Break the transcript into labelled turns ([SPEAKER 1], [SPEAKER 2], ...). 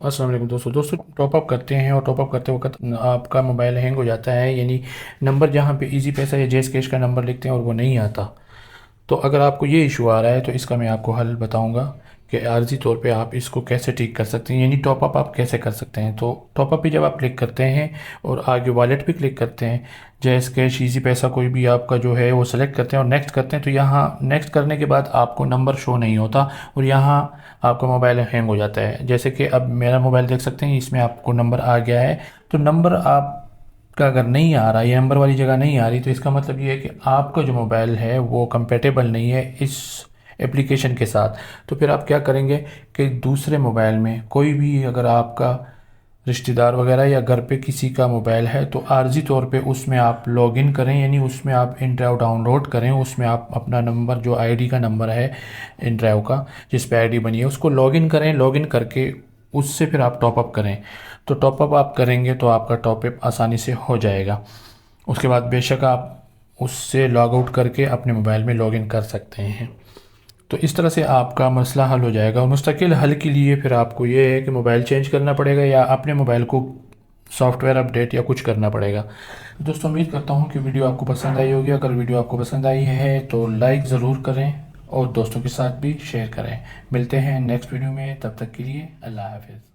[SPEAKER 1] अस्सलाम वालेकुम दोस्तों टॉपअप करते हैं और टॉपअप करते वक्त आपका मोबाइल हैंग हो जाता है, यानी नंबर जहाँ पे इजी पैसा या जैस कैश का नंबर लिखते हैं और वो नहीं आता। तो अगर आपको ये इशू आ रहा है तो इसका मैं आपको हल बताऊंगा कि आर्जी तौर पे आप इसको कैसे ठीक कर सकते हैं, यानी टॉपअप आप कैसे कर सकते हैं। तो टॉपअप पे जब आप क्लिक करते हैं और आगे वॉलेट पे क्लिक करते हैं, जैस कैश इजी पैसा कोई भी आपका जो है वो सेलेक्ट करते हैं और नेक्स्ट करते हैं, तो यहाँ नेक्स्ट करने के बाद आपको नंबर शो नहीं होता और यहाँ आपका मोबाइल हैंग हो जाता है। जैसे कि अब मेरा मोबाइल देख सकते हैं, इसमें आपको नंबर आ गया है। तो नंबर आप का अगर नहीं आ रहा, ये नंबर वाली जगह नहीं आ रही, तो इसका मतलब ये है कि आपका जो मोबाइल है वो कंपेटेबल नहीं है इस एप्लीकेशन के साथ। तो फिर आप क्या करेंगे कि दूसरे मोबाइल में कोई भी अगर आपका रिश्तेदार वगैरह या घर पे किसी का मोबाइल है तो आर्जी तौर पे उसमें आप लॉगिन करें, यानी उसमें आप InDrive डाउनलोड करें, उसमें आप अपना नंबर जो आईडी का नंबर है InDrive का जिस पे आईडी बनी है उसको लॉगिन करें। लॉगिन करके उससे फिर आप टॉपअप करें। तो टॉपअप आप करेंगे तो आपका टॉपअप आसानी से हो जाएगा। उसके बाद बेशक आप उससे लॉग आउट करके अपने मोबाइल में लॉगिन कर सकते हैं। तो इस तरह से आपका मसला हल हो जाएगा। और मुस्तकिल हल के लिए फिर आपको ये है कि मोबाइल चेंज करना पड़ेगा या अपने मोबाइल को सॉफ्टवेयर अपडेट या कुछ करना पड़ेगा। दोस्तों उम्मीद करता हूँ कि वीडियो आपको पसंद आई होगी। अगर वीडियो आपको पसंद आई है तो लाइक ज़रूर करें और दोस्तों के साथ भी शेयर करें। मिलते हैं नेक्स्ट वीडियो में, तब तक के लिए अल्लाह हाफिज़।